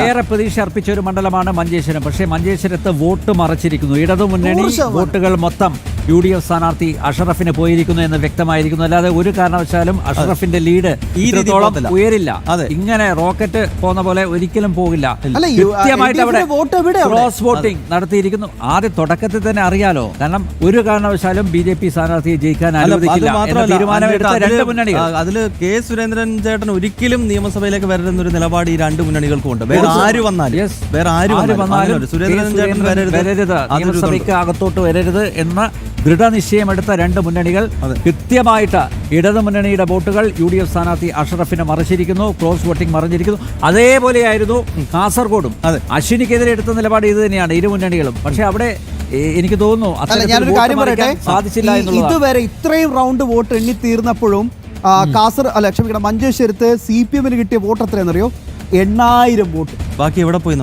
ഏറെ പ്രതീക്ഷ അർപ്പിച്ച ഒരു മണ്ഡലമാണ് മഞ്ചേശ്വരം. പക്ഷേ മഞ്ചേശ്വരത്ത് വോട്ട് മറച്ചിരിക്കുന്നു. ഇടതുമുന്നണി വോട്ടുകൾ മൊത്തം UDF സ്ഥാനാർത്ഥി അഷറഫിന് പോയിരിക്കുന്നു എന്ന് വ്യക്തമായിരിക്കുന്നു. അല്ലാതെ ഒരു കാരണവശാലും അഷറഫിന്റെ ലീഡ് ഇത്രത്തോളം ഉയരില്ല. ഇങ്ങനെ റോക്കറ്റ് പോകുന്ന പോലെ ഒരിക്കലും പോകില്ല. കൃത്യമായിട്ട് അവിടെ ക്രോസ് വോട്ടിംഗ് നടത്തിയിരിക്കുന്നു. ആദ്യ തുടക്കത്തിൽ തന്നെ അറിയാലോ. കാരണം ഒരു കാരണവശാലും BJP സ്ഥാനാർത്ഥിയെ ജയിക്കാൻ അനുവദിക്കില്ല എന്ന തീരുമാനമെടുത്ത രണ്ട് മുന്നണികൾ. അതിൽ K. സുരേന്ദ്രൻ ചേട്ടൻ ഒരിക്കലും നിയമസഭയിലേക്ക് വരരുന്ന ഒരു നിലപാട് ഈ രണ്ട് മുന്നണികൾക്കും ഉണ്ട്. വേറെ ആര് വന്നാലും സുരേന്ദ്രൻ ചേട്ടൻ വരരുത്, നിയമസഭയ്ക്ക് അകത്തോട്ട് വരരുത് എന്ന ദൃഢനിശ്ചയമെടുത്ത രണ്ട് മുന്നണികൾ കൃത്യമായിട്ട് ഇടതുമുന്നണിയുടെ വോട്ടുകൾ UDF സ്ഥാനാർത്ഥി അഷറഫിനെ മറിച്ചിരിക്കുന്നു. Cross voting മറിഞ്ഞിരിക്കുന്നു. അതേപോലെയായിരുന്നു കാസർഗോഡും. അശ്വിനിക്കെതിരെ എടുത്ത നിലപാട് ഇത് തന്നെയാണ് ഇരു മുന്നണികളും. പക്ഷെ അവിടെ എനിക്ക് തോന്നുന്നു സാധിച്ചില്ല എന്നുള്ളത്. ഇതുവരെ ഇത്രയും റൗണ്ട് വോട്ട് എണ്ണി തീർന്നപ്പോഴും മഞ്ചേശ്വരത്ത് CPM കിട്ടിയ വോട്ട് എത്രയാണെന്നറിയോ? 8000 വോട്ട്. ബാക്കി എവിടെ പോയി?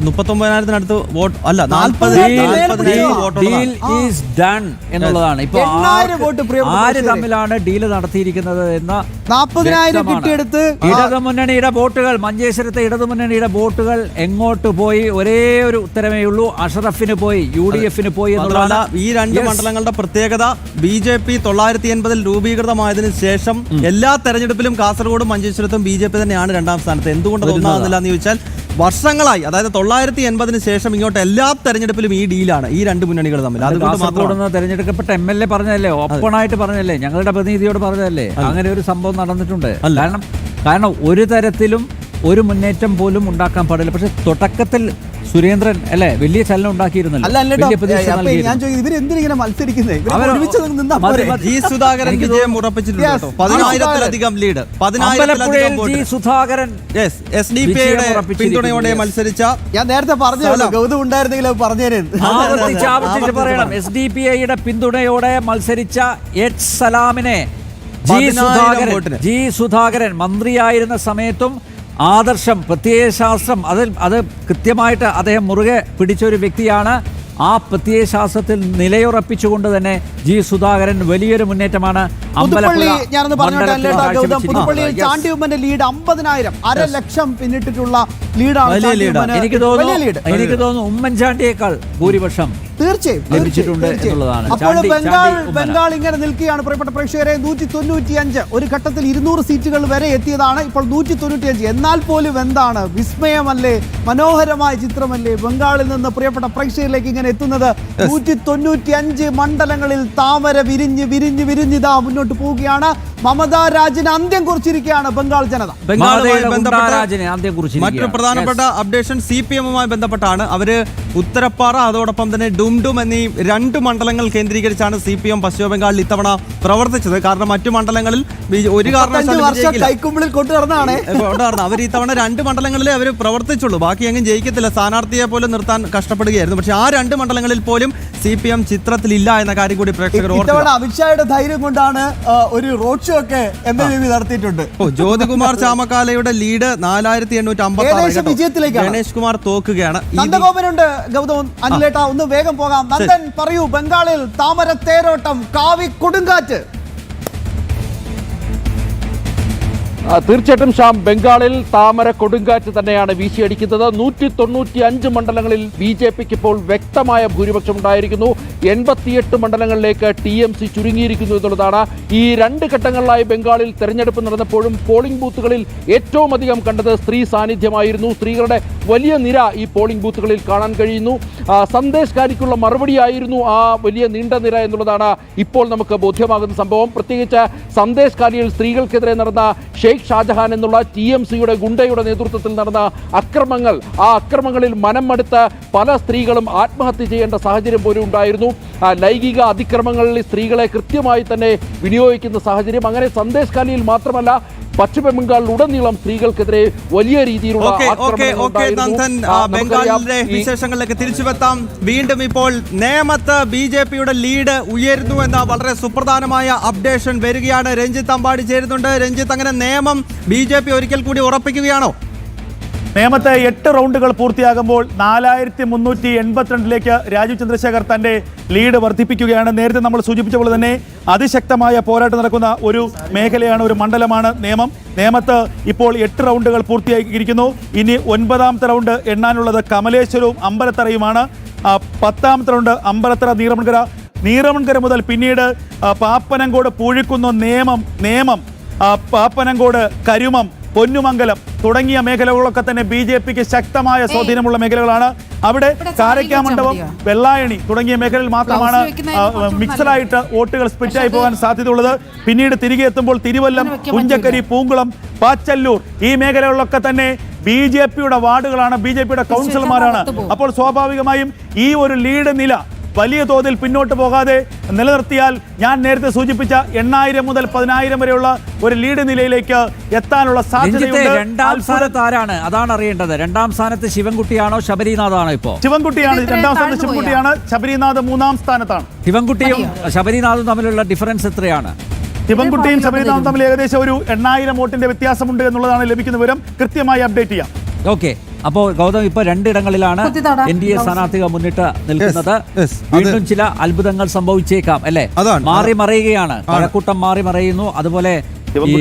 39,000 വോട്ട് അല്ല, 40,000 എന്നുള്ളതാണ്. ഇപ്പൊ ആര് തമ്മിലാണ് ഡീല് നടത്തിയിരിക്കുന്നത് എന്ന 40,000 കിട്ടിയെടുത്ത് ഇടതുമുന്നണിയുടെ വോട്ടുകൾ, മഞ്ചേശ്വരത്തെ ഇടതുമുന്നണിയുടെ വോട്ടുകൾ എങ്ങോട്ട് പോയി? ഒരേ ഒരു ഉത്തരമേ ഉള്ളൂ, അഷറഫിന് പോയി, UDFന് പോയി എന്നുള്ളതാണ്. ഈ രണ്ട് മണ്ഡലങ്ങളുടെ പ്രത്യേകത. BJP 980 രൂപീകൃതമായതിനു ശേഷം എല്ലാ തെരഞ്ഞെടുപ്പിലും കാസർഗോഡും മഞ്ചേശ്വരത്തും BJP തന്നെയാണ് രണ്ടാം സ്ഥാനത്ത്. എന്തുകൊണ്ട് ഒന്നാകുന്നില്ല എന്ന് ചോദിച്ചാൽ വർഷങ്ങളായി, അതായത് 980 ശേഷം ഇങ്ങോട്ട് എല്ലാ തെരഞ്ഞെടുപ്പിലും ഈ ഡീലാണ് ഈ രണ്ട് മുന്നണികൾ തമ്മിൽ. അതുകൊണ്ട് തെരഞ്ഞെടുക്കപ്പെട്ട MLA പറഞ്ഞതല്ലേ, ഓപ്പണായിട്ട് പറഞ്ഞതല്ലേ, ഞങ്ങളുടെ പ്രതിനിധിയോട് പറഞ്ഞതല്ലേ, അങ്ങനെ ഒരു സംഭവം നടന്നിട്ടുണ്ട്. കാരണം ഒരു തരത്തിലും ഒരു മുന്നേറ്റം പോലും ഉണ്ടാക്കാൻ പാടില്ല. പക്ഷെ തുടക്കത്തിൽ സുരേന്ദ്രൻ അല്ലെ വലിയ ചലനം ഉണ്ടാക്കിയിരുന്നല്ലോ. പിന്തുണയോടെ മത്സരിച്ച, ഞാൻ നേരത്തെ പറഞ്ഞല്ലോ, ഗൗതം ഉണ്ടായിരുന്നെങ്കിൽ പറയണം, SDPIയുടെ പിന്തുണയോടെ മത്സരിച്ച എച്ച് സലാമിനെ ജി സുധാകരൻ മന്ത്രിയായിരുന്ന സമയത്തും ആദർശം, പ്രത്യയശാസ്ത്രം അത് കൃത്യമായിട്ട് അദ്ദേഹം മുറുകെ പിടിച്ച ഒരു വ്യക്തിയാണ്. ആ പ്രത്യയശാസ്ത്രത്തിൽ നിലയുറപ്പിച്ചുകൊണ്ട് തന്നെ ജി സുധാകരൻ വലിയൊരു മുന്നേറ്റമാണ് പുതുപ്പള്ളിയിൽ ചാണ്ടിയുമ്മന്റെ ലീഡ് 50,000, 1,00,000 പിന്നിട്ടിട്ടുള്ള ലീഡാണ്. എനിക്ക് തോന്നുന്നു ഉമ്മൻചാണ്ടിയേക്കാൾ ഭൂരിപക്ഷം തീർച്ചയായും ലഭിച്ചിട്ടുണ്ട് എന്നുള്ളതാണ്. അപ്പോൾ ബംഗാൾ ഇങ്ങനെ നിൽക്കുകയാണ്. പ്രിയപ്പെട്ട പ്രേക്ഷകരെ, 195 ഒരു ഘട്ടത്തിൽ 200 സീറ്റുകൾ വരെ എത്തിയതാണ്. ഇപ്പോൾ 195. എന്നാൽ പോലും എന്താണ് വിസ്മയമല്ലേ, മനോഹരമായ ചിത്രമല്ലേ ബംഗാളിൽ നിന്ന് പ്രിയപ്പെട്ട പ്രേക്ഷകരിലേക്ക് ഇങ്ങനെ എത്തുന്നത്. 195 മണ്ഡലങ്ങളിൽ താമര വിരിഞ്ഞ് വിരിഞ്ഞ് വിരിഞ്ഞിതാ മുന്നോട്ട് പോവുകയാണ്. മമതാ രാജിന് അന്ത്യം കുറിച്ചിരിക്കുകയാണ് ബംഗാൾ ജനത. മറ്റൊരു പ്രധാനപ്പെട്ട അപ്ഡേഷൻ CPM-മായി ബന്ധപ്പെട്ടാണ്. അവര് ഉത്തരപ്പാറ, അതോടൊപ്പം തന്നെ ഡുംഡും എന്നീ രണ്ട് മണ്ഡലങ്ങൾ കേന്ദ്രീകരിച്ചാണ് CPM പശ്ചിമ ബംഗാളിൽ ഇത്തവണ പ്രവർത്തിച്ചത്. കാരണം മറ്റു മണ്ഡലങ്ങളിൽ ഒരു കൈക്കുമ്പിളിൽ കൊണ്ടുവരുന്നതാണ് അവർ ഇത്തവണ രണ്ട് മണ്ഡലങ്ങളിലേ അവർ പ്രവർത്തിച്ചുള്ളൂ. ബാക്കി എങ്ങും ജയിക്കത്തില്ല. സ്ഥാനാർത്ഥിയെ പോലും നിർത്താൻ കഷ്ടപ്പെടുകയായിരുന്നു. പക്ഷെ ആ രണ്ട് മണ്ഡലങ്ങളിൽ പോലും CPM ചിത്രത്തിലില്ല എന്ന കാര്യം കൂടി പ്രേക്ഷകർ ഓർക്കണം. അമിത്ഷായുടെ ധൈര്യം കൊണ്ടാണ് ഒരു റോഡ് ഷോ ഒക്കെ നടത്തിയിട്ടുണ്ട്. ജ്യോതികുമാർ ചാമക്കാലയുടെ ലീഡ് 4,856 വിജയത്തിലേക്ക്. ഗണേഷ് കുമാർ തോക്കുകയാണ്. നന്ദഗോപനുണ്ട്. ഗൗതം, അനിലേട്ട ഒന്ന് വേഗം പോകാം. നന്ദൻ പറയൂ, ബംഗാളിൽ താമര തേരോട്ടം, കാവി കൊടുങ്കാറ്റ്. തീർച്ചയായിട്ടും ശ്യാം, ബംഗാളിൽ താമര കൊടുങ്കാറ്റ് തന്നെയാണ് വീശിയടിക്കുന്നത്. 195 മണ്ഡലങ്ങളിൽ BJPക്ക് ഇപ്പോൾ വ്യക്തമായ ഭൂരിപക്ഷം ഉണ്ടായിരിക്കുന്നു. 88 മണ്ഡലങ്ങളിലേക്ക് TMC ചുരുങ്ങിയിരിക്കുന്നു എന്നുള്ളതാണ്. ഈ രണ്ട് ഘട്ടങ്ങളിലായി ബംഗാളിൽ തെരഞ്ഞെടുപ്പ് നടന്നപ്പോഴും പോളിംഗ് ബൂത്തുകളിൽ ഏറ്റവും അധികം കണ്ടത് സ്ത്രീ സാന്നിധ്യമായിരുന്നു. സ്ത്രീകളുടെ വലിയ നിര ഈ പോളിംഗ് ബൂത്തുകളിൽ കാണാൻ കഴിയുന്നു. സന്ദേശ് കാരിക്കുള്ള മറുപടിയായിരുന്നു ആ വലിയ നീണ്ട നിര എന്നുള്ളതാണ് ഇപ്പോൾ നമുക്ക് ബോധ്യമാകുന്ന സംഭവം. പ്രത്യേകിച്ച് സന്ദേശ് കാരിയിൽ സ്ത്രീകൾക്കെതിരെ നടന്ന ഷെയ്ഖ് ഷാജഹാൻ എന്നുള്ള TMCയുടെ ഗുണ്ടയുടെ നേതൃത്വത്തിൽ നടന്ന അക്രമങ്ങൾ, ആ അക്രമങ്ങളിൽ മനം മടുത്ത് പല സ്ത്രീകളും ആത്മഹത്യ ചെയ്യേണ്ട സാഹചര്യം പോലും ഉണ്ടായിരുന്നു. ലൈംഗിക അതിക്രമങ്ങളിൽ സ്ത്രീകളെ കൃത്യമായി തന്നെ വിനിയോഗിക്കുന്ന സാഹചര്യം. അങ്ങനെ സന്ദേശ് കാലിയിൽ മാത്രമല്ല, പശ്ചിമ ബംഗാളിൽ ഉടനീളം സ്ത്രീകൾക്കെതിരെ വലിയ രീതിയിലുള്ള ബംഗാളിലെ വിശേഷങ്ങളിലേക്ക് തിരിച്ചുവെത്താം. വീണ്ടും ഇപ്പോൾ നേമത്ത് BJPയുടെ ലീഡ് ഉയരുന്നു എന്ന വളരെ സുപ്രധാനമായ അപ്ഡേഷൻ വരികയാണ്. രഞ്ജിത്ത് അമ്പാടി ചേരുന്നുണ്ട്. രഞ്ജിത്ത്, അങ്ങനെ നേമം BJP ഒരിക്കൽ കൂടി ഉറപ്പിക്കുകയാണോ? നേമത്തെ 8 റൗണ്ടുകൾ പൂർത്തിയാകുമ്പോൾ 4382 രാജീവ് ചന്ദ്രശേഖർ തന്റെ ലീഡ് വർദ്ധിപ്പിക്കുകയാണ്. നേരത്തെ നമ്മൾ സൂചിപ്പിച്ച പോലെ തന്നെ അതിശക്തമായ പോരാട്ടം നടക്കുന്ന ഒരു മേഖലയാണ്, ഒരു മണ്ഡലമാണ് നേമം. നേമത്ത് ഇപ്പോൾ 8 റൗണ്ടുകൾ പൂർത്തിയാക്കിയിരിക്കുന്നു. ഇനി 9ാമത്തെ റൗണ്ട് എണ്ണാനുള്ളത് കമലേശ്വരവും അമ്പലത്തറയുമാണ്. 10ാമത്തെ റൗണ്ട് അമ്പലത്തറ നീറമൺകര മുതൽ പിന്നീട് പാപ്പനംകോട് പൂഴിക്കുന്നോ നേമം പാപ്പനംകോട് കരുമം പൊന്നുമംഗലം തുടങ്ങിയ മേഖലകളൊക്കെ തന്നെ BJPക്ക് ശക്തമായ സ്വാധീനമുള്ള മേഖലകളാണ്. അവിടെ കാരയ്ക്കാമണ്ഡപം വെള്ളായണി തുടങ്ങിയ മേഖലയിൽ മാത്രമാണ് മിക്സഡായിട്ട് വോട്ടുകൾ സ്പ്ലിറ്റായി പോകാൻ സാധ്യതയുള്ളത്. പിന്നീട് തിരികെ എത്തുമ്പോൾ തിരുവല്ലം, പുഞ്ചക്കരി, പൂങ്കുളം, പാച്ചല്ലൂർ ഈ മേഖലകളിലൊക്കെ തന്നെ BJPയുടെ വാർഡുകളാണ്, BJPയുടെ കൗൺസിലർമാരാണ്. അപ്പോൾ സ്വാഭാവികമായും ഈ ഒരു ലീഡ് നില വലിയ തോതിൽ പിന്നോട്ട് പോകാതെ നിലനിർത്തിയാൽ ഞാൻ നേരത്തെ സൂചിപ്പിച്ച 8000 മുതൽ 10000 വരെയുള്ള ഒരു ലീഡ് നിലയിലേക്ക് എത്താനുള്ള സാധ്യതയുണ്ട്. രണ്ടാം സ്ഥാനത്ത് ആരാണ്? അതാണ് അറിയേണ്ടത്. രണ്ടാം സ്ഥാനത്ത് ശിവൻകുട്ടിയാണോ ശബരിനാഥാണോ? ഇപ്പോ ശിവൻകുട്ടിയാണ് രണ്ടാം സ്ഥാനത്ത്, ശിവൻകുട്ടിയാണ്. ശബരിനാഥ് 3ാം സ്ഥാനത്താണ്. ശിവൻകുട്ടിയും ശബരിനാഥും തമ്മിലുള്ള ഡിഫറൻസ് എത്രയാണ്? ശിവൻകുട്ടിയും ശബരിനാഥും തമ്മിൽ ഏകദേശം ഒരു 8000 വോട്ടിന്റെ വ്യത്യാസമുണ്ട് എന്നുള്ളതാണ് ലഭിക്കുന്ന വിവരം. കൃത്യമായി അപ്ഡേറ്റ് ചെയ്യാം. ഓക്കെ, അപ്പോൾ ഗൗതം ഇപ്പൊ 2 ഇടങ്ങളിലാണ് NDA സ്ഥാനാർത്ഥികൾ മുന്നിട്ട് നിൽക്കുന്നത്. വീണ്ടും ചില അത്ഭുതങ്ങൾ സംഭവിച്ചേക്കാം അല്ലെ? മാറി മറയുകയാണ്, കഴക്കൂട്ടം മാറി മറയുന്നു. അതുപോലെ ഈ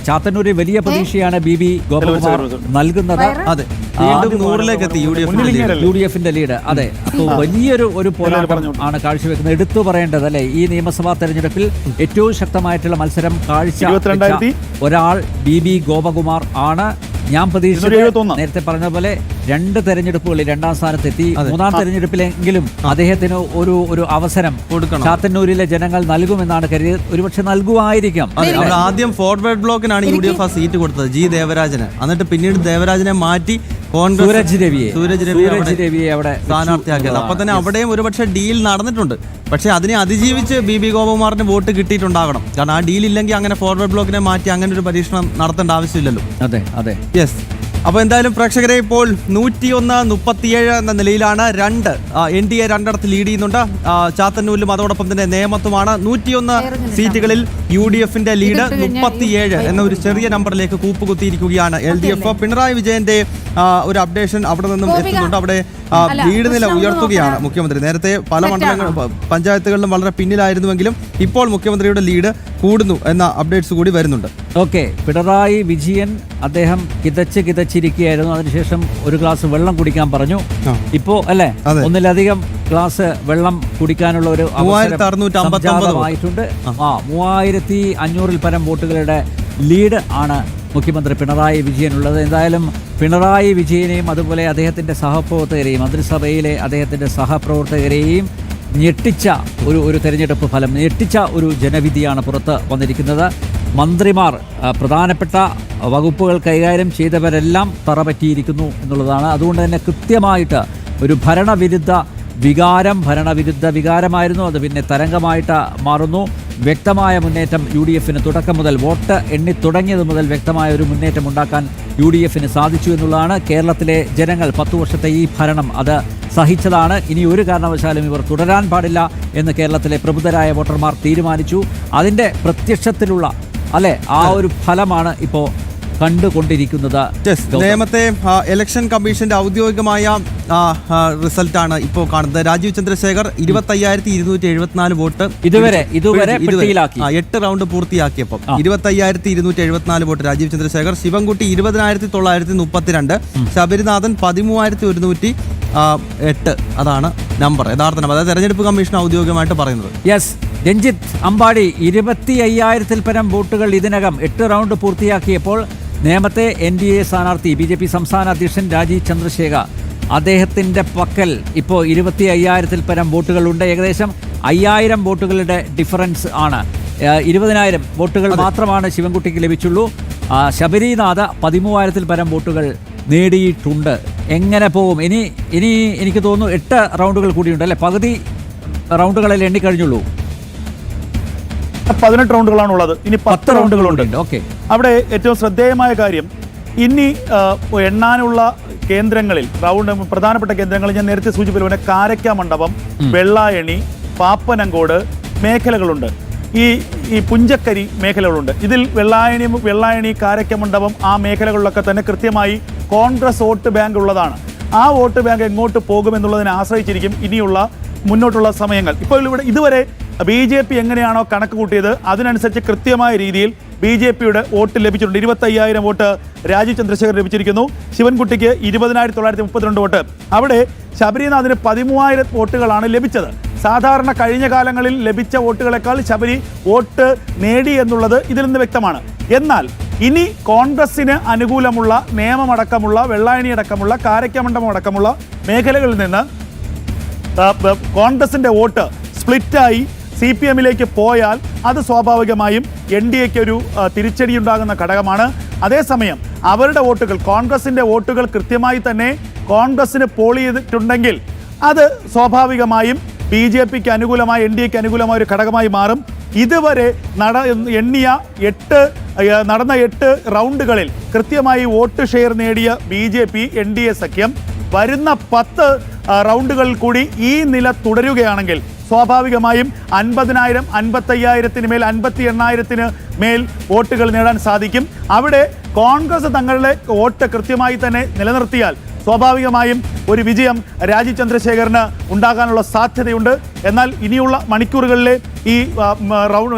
ചാത്തന്നൂരിൽ വലിയ പ്രതീക്ഷയാണ് BB ഗോപകുമാർ നൽകുന്നത്. UDFന്റെ ലീഡ്. അതെ, അപ്പോൾ വലിയൊരു പോരാട്ടം ആണ് കാഴ്ചവെക്കുന്നത്. എടുത്തു പറയേണ്ടത് അല്ലെ, ഈ നിയമസഭാ തെരഞ്ഞെടുപ്പിൽ ഏറ്റവും ശക്തമായിട്ടുള്ള മത്സരം കാഴ്ച ഒരാൾ BB ഗോപകുമാർ ആണ്. ഞാൻ പ്രതീക്ഷിച്ചത് നേരത്തെ പറഞ്ഞ പോലെ 2 തെരഞ്ഞെടുപ്പുകളിൽ 2ാം സ്ഥാനത്തെത്തി. 3ാം തെരഞ്ഞെടുപ്പിലെങ്കിലും അദ്ദേഹത്തിന് ഒരു അവസരം ചാത്തന്നൂരിലെ ജനങ്ങൾ നൽകുമെന്നാണ് കരുതിയത്. ഒരുപക്ഷെ നൽകുമായിരിക്കാം. ആദ്യം ഫോർവേഡ് ബ്ലോക്കിനാണ് UDF ആ സീറ്റ് കൊടുത്തത്, G ദേവരാജന്. എന്നിട്ട് പിന്നീട് ദേവരാജനെ മാറ്റി സൂരജ് രവിയെ അവിടെ സ്ഥാനാർത്ഥിയാക്കിയത്. അപ്പൊ തന്നെ അവിടെയും ഒരുപക്ഷെ ഡീൽ നടന്നിട്ടുണ്ട്. പക്ഷെ അതിനെ അതിജീവിച്ച് BB ഗോപകുമാറിന് വോട്ട് കിട്ടിയിട്ടുണ്ടാകണം. കാരണം ആ ഡീൽ ഇല്ലെങ്കിൽ അങ്ങനെ ഫോർവേഡ് ബ്ലോക്കിനെ മാറ്റി അങ്ങനെ ഒരു പരീക്ഷണം നടത്തേണ്ട ആവശ്യമില്ലല്ലോ. അതെ. യെസ്. അപ്പോൾ എന്തായാലും പ്രേക്ഷകരെ ഇപ്പോൾ 101-37 എന്ന നിലയിലാണ് NDA 2 ലീഡ് ചെയ്യുന്നുണ്ട്. ചാത്തന്നൂരിലും അതോടൊപ്പം തന്നെ നേമത്തുമാണ്. 101 സീറ്റുകളിൽ UDFന്റെ ലീഡ് 37 എന്ന ഒരു ചെറിയ നമ്പറിലേക്ക് കൂപ്പുകുത്തിയിരിക്കുകയാണ് LDF. പിണറായി വിജയന്റെ ഒരു അപ്ഡേഷൻ അവിടെ നിന്നും എത്തുന്നുണ്ട്. അവിടെ ലീഡ് നില ഉയർത്തുകയാണ് മുഖ്യമന്ത്രി. നേരത്തെ പല പഞ്ചായത്തുകളിലും വളരെ പിന്നിലായിരുന്നുവെങ്കിലും ഇപ്പോൾ മുഖ്യമന്ത്രിയുടെ ലീഡ് കൂടുന്നു എന്ന അപ്ഡേറ്റ്സ് കൂടി വരുന്നുണ്ട്. ഓക്കെ, പിണറായി വിജയൻ അദ്ദേഹം കിതച്ചിരിക്കുകയായിരുന്നു. അതിനുശേഷം ഒരു ഗ്ലാസ് വെള്ളം കുടിക്കാൻ പറഞ്ഞു. ഇപ്പോ അല്ലെ, ഒന്നിലധികം ഗ്ലാസ് വെള്ളം കുടിക്കാനുള്ള ഒരു 3659 3500 പരം വോട്ടുകളുടെ ലീഡ് ആണ് മുഖ്യമന്ത്രി പിണറായി വിജയനുള്ളത്. എന്തായാലും പിണറായി വിജയനെയും അതുപോലെ അദ്ദേഹത്തിൻ്റെ സഹപ്രവർത്തകരെയും മന്ത്രിസഭയിലെ അദ്ദേഹത്തിൻ്റെ സഹപ്രവർത്തകരെയും ഞെട്ടിച്ച ഒരു തെരഞ്ഞെടുപ്പ് ഫലം, ഞെട്ടിച്ച ഒരു ജനവിധിയാണ് പുറത്ത് വന്നിരിക്കുന്നത്. മന്ത്രിമാർ, പ്രധാനപ്പെട്ട വകുപ്പുകൾ കൈകാര്യം ചെയ്തവരെല്ലാം തറപറ്റിയിരിക്കുന്നു എന്നുള്ളതാണ്. അതുകൊണ്ട് തന്നെ കൃത്യമായിട്ട് ഒരു ഭരണവിരുദ്ധ വികാരമായിരുന്നു. അത് പിന്നെ തരംഗമായിട്ട് മാറുന്നു. വ്യക്തമായ മുന്നേറ്റം UDFന് തുടക്കം മുതൽ, വോട്ട് എണ്ണി തുടങ്ങിയത് മുതൽ വ്യക്തമായ ഒരു മുന്നേറ്റം ഉണ്ടാക്കാൻ UDFന് സാധിച്ചു എന്നുള്ളതാണ്. കേരളത്തിലെ ജനങ്ങൾ 10 വർഷത്തെ ഈ ഭരണം അത് സഹിച്ചതാണ്. ഇനി ഒരു കാരണവശാലും ഇവർ തുടരാൻ പാടില്ല എന്ന് കേരളത്തിലെ പ്രബുദ്ധരായ വോട്ടർമാർ തീരുമാനിച്ചു. അതിൻ്റെ പ്രത്യക്ഷത്തിലുള്ള ആ ഒരു ഫലമാണ് ഇപ്പോൾ കണ്ടുകൊണ്ടിരിക്കുന്നത്. നേമത്തെ ഇലക്ഷൻ കമ്മീഷന്റെ ഔദ്യോഗികമായ റിസൾട്ടാണ് ഇപ്പോൾ കാണുന്നത്. രാജീവ് ചന്ദ്രശേഖർ 25,274 വോട്ട് ഇതുവരെ 8 റൗണ്ട് പൂർത്തിയാക്കിയപ്പോൾ 25,274 വോട്ട് രാജീവ് ചന്ദ്രശേഖർ. ശിവൻകുട്ടി 20,932, ശബരിനാഥൻ 13,108. അതാണ് നമ്പർ, യഥാർത്ഥ നമ്പർ. അതായത് തെരഞ്ഞെടുപ്പ് കമ്മീഷൻ ഔദ്യോഗികമായിട്ട് പറയുന്നത്. യെസ്, രഞ്ജിത്ത് അമ്പാടി 25,000 പരം വോട്ടുകൾ ഇതിനകം 8 റൗണ്ട് പൂർത്തിയാക്കിയപ്പോൾ നേമത്തെ NDA സ്ഥാനാർത്ഥി BJP സംസ്ഥാന അധ്യക്ഷൻ രാജീവ് ചന്ദ്രശേഖർ, അദ്ദേഹത്തിൻ്റെ പക്കൽ ഇപ്പോൾ 25,000 പരം വോട്ടുകളുണ്ട്. ഏകദേശം 5000 വോട്ടുകളുടെ ഡിഫറൻസ് ആണ്. 20,000 വോട്ടുകൾ മാത്രമാണ് ശിവൻകുട്ടിക്ക് ലഭിച്ചുള്ളൂ. ശബരിനാഥ് 13,000 പരം വോട്ടുകൾ നേടിയിട്ടുണ്ട്. എങ്ങനെ പോകും ഇനി? എനിക്ക് തോന്നുന്നു 8 റൗണ്ടുകൾ കൂടിയുണ്ട് അല്ലേ? പകുതി റൗണ്ടുകളിൽ എണ്ണിക്കഴിഞ്ഞുള്ളൂ. 18 റൗണ്ടുകളാണുള്ളത്. ഇനി 10 റൗണ്ടുകളുണ്ട്. ഓക്കെ, അവിടെ ഏറ്റവും ശ്രദ്ധേയമായ കാര്യം, ഇനി എണ്ണാനുള്ള കേന്ദ്രങ്ങളിൽ, പ്രധാനപ്പെട്ട കേന്ദ്രങ്ങളിൽ ഞാൻ നേരത്തെ സൂചിപ്പിച്ച കാരയ്ക്ക മണ്ഡപം, വെള്ളായണി, പാപ്പനംകോട് മേഖലകളുണ്ട്. ഈ പുഞ്ചക്കരി മേഖലകളുണ്ട്. ഇതിൽ വെള്ളായണി, കാരയ്ക്ക മണ്ഡപം ആ മേഖലകളിലൊക്കെ തന്നെ കൃത്യമായി കോൺഗ്രസ് വോട്ട് ബാങ്ക് ഉള്ളതാണ്. ആ വോട്ട് ബാങ്ക് എങ്ങോട്ട് പോകുമെന്നുള്ളതിനെ ആശ്രയിച്ചിരിക്കും ഇനിയുള്ള മുന്നോട്ടുള്ള സമയങ്ങൾ. ഇപ്പോൾ ഇവിടെ ഇതുവരെ BJP എങ്ങനെയാണോ കണക്ക് കൂട്ടിയത് അതിനനുസരിച്ച് കൃത്യമായ രീതിയിൽ BJPയുടെ വോട്ട് ലഭിച്ചിട്ടുണ്ട്. 25,000 വോട്ട് രാജീവ് ചന്ദ്രശേഖർ ലഭിച്ചിരിക്കുന്നു. ശിവൻകുട്ടിക്ക് 20,932 വോട്ട്. അവിടെ ശബരിനാഥിന് 13,000 വോട്ടുകളാണ് ലഭിച്ചത്. സാധാരണ കഴിഞ്ഞ കാലങ്ങളിൽ ലഭിച്ച വോട്ടുകളെക്കാൾ ശബരി വോട്ട് നേടി എന്നുള്ളത് ഇതിൽ നിന്ന് വ്യക്തമാണ്. എന്നാൽ ഇനി കോൺഗ്രസിന് അനുകൂലമുള്ള നേമമടക്കമുള്ള വെള്ളായണി അടക്കമുള്ള കാരയ്ക്കമണ്ഡപം അടക്കമുള്ള മേഖലകളിൽ നിന്ന് കോൺഗ്രസിന്റെ വോട്ട് സ്പ്ലിറ്റായി CPMലേക്ക് പോയാൽ അത് സ്വാഭാവികമായും NDAക്ക് ഒരു തിരിച്ചടി ഉണ്ടാകുന്ന ഘടകമാണ്. അതേസമയം അവരുടെ വോട്ടുകൾ, കോൺഗ്രസിന്റെ വോട്ടുകൾ കൃത്യമായി തന്നെ കോൺഗ്രസിന് പോൾ ചെയ്തിട്ടുണ്ടെങ്കിൽ അത് സ്വാഭാവികമായും BJPക്ക് അനുകൂലമായി NDAക്ക് അനുകൂലമായ ഒരു ഘടകമായി മാറും. ഇതുവരെ നടന്ന 8 റൗണ്ടുകളിൽ കൃത്യമായി വോട്ട് ഷെയർ നേടിയ BJP NDA സഖ്യം വരുന്ന 10 റൗണ്ടുകളിൽ കൂടി ഈ നില തുടരുകയാണെങ്കിൽ സ്വാഭാവികമായും 50,000, 55,000 മേൽ 58,000 മേൽ വോട്ടുകൾ നേടാൻ സാധിക്കും. അവിടെ കോൺഗ്രസ് തങ്ങളുടെ വോട്ട് കൃത്യമായി തന്നെ നിലനിർത്തിയാൽ സ്വാഭാവികമായും ഒരു വിജയം രാജീവ് ചന്ദ്രശേഖറിന് ഉണ്ടാകാനുള്ള സാധ്യതയുണ്ട്. എന്നാൽ ഇനിയുള്ള മണിക്കൂറുകളിലെ ഈ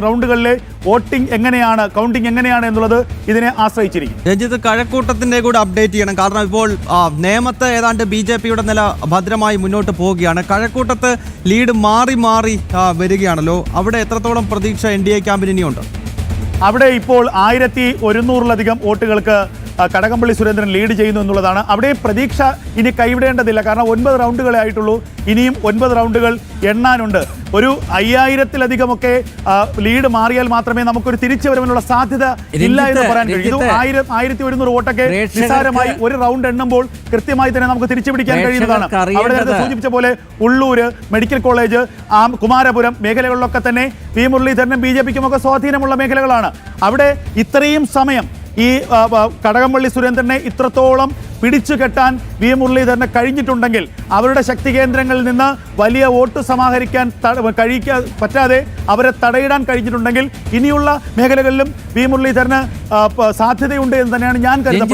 റൗണ്ടുകളിലെ വോട്ടിംഗ് എങ്ങനെയാണ്, കൗണ്ടിങ് എങ്ങനെയാണ് എന്നുള്ളത് ഇതിനെ ആശ്രയിച്ചിരിക്കും. രഞ്ജിത്ത്, കഴക്കൂട്ടത്തിന്റെ കൂടെ അപ്ഡേറ്റ് ചെയ്യണം. കാരണം ഇപ്പോൾ നേമത്ത് ഏതാണ്ട് BJPയുടെ നില ഭദ്രമായി മുന്നോട്ട് പോവുകയാണ്. കഴക്കൂട്ടത്ത് ലീഡ് മാറി മാറി വരികയാണല്ലോ. അവിടെ എത്രത്തോളം പ്രതീക്ഷ NDA ക്യാമ്പിന് ഇനിയുണ്ട്? അവിടെ ഇപ്പോൾ 1,100-ലധികം വോട്ടുകൾക്ക് കടകംപള്ളി സുരേന്ദ്രൻ ലീഡ് ചെയ്യുന്നു എന്നുള്ളതാണ്. അവിടെ പ്രതീക്ഷ ഇനി കൈവിടേണ്ടതില്ല. കാരണം 9 റൗണ്ടുകളെ ആയിട്ടുള്ളൂ. ഇനിയും 9 റൗണ്ടുകൾ എണ്ണാനുണ്ട്. ഒരു 5,000-ലധികമൊക്കെ ലീഡ് മാറിയാൽ മാത്രമേ നമുക്കൊരു തിരിച്ചുവരവിനുള്ള സാധ്യത ഇല്ല എന്ന് പറയാൻ കഴിയൂ. ഇത് 1,100 വോട്ടൊക്കെ നിസ്സാരമായി ഒരു റൗണ്ട് എണ്ണുമ്പോൾ കൃത്യമായി തന്നെ നമുക്ക് തിരിച്ചുപിടിക്കാൻ കഴിയുന്നതാണ്. അവിടെ നേരത്തെ സൂചിപ്പിച്ച പോലെ ഉള്ളൂര്, മെഡിക്കൽ കോളേജ്, കുമാരപുരം മേഖലകളിലൊക്കെ തന്നെ V മുരളീധരനും BJPക്കും ഒക്കെ സ്വാധീനമുള്ള മേഖലകളാണ്. അവിടെ ഇത്രയും സമയം ഈ കടകംപള്ളി സുരേന്ദ്രനെ ഇത്രത്തോളം പിടിച്ചു കെട്ടാൻ V മുരളീധരന് കഴിഞ്ഞിട്ടുണ്ടെങ്കിൽ അവരുടെ ശക്തി കേന്ദ്രങ്ങളിൽ നിന്ന് വലിയ വോട്ട് സമാഹരിക്കാൻ പറ്റാതെ അവരെ തടയിടാൻ കഴിഞ്ഞിട്ടുണ്ടെങ്കിൽ ഇനിയുള്ള മേഖലകളിലും V മുരളീധരന് സാധ്യതയുണ്ട് എന്ന് തന്നെയാണ് ഞാൻ കരുതപ്പെടുന്നത്.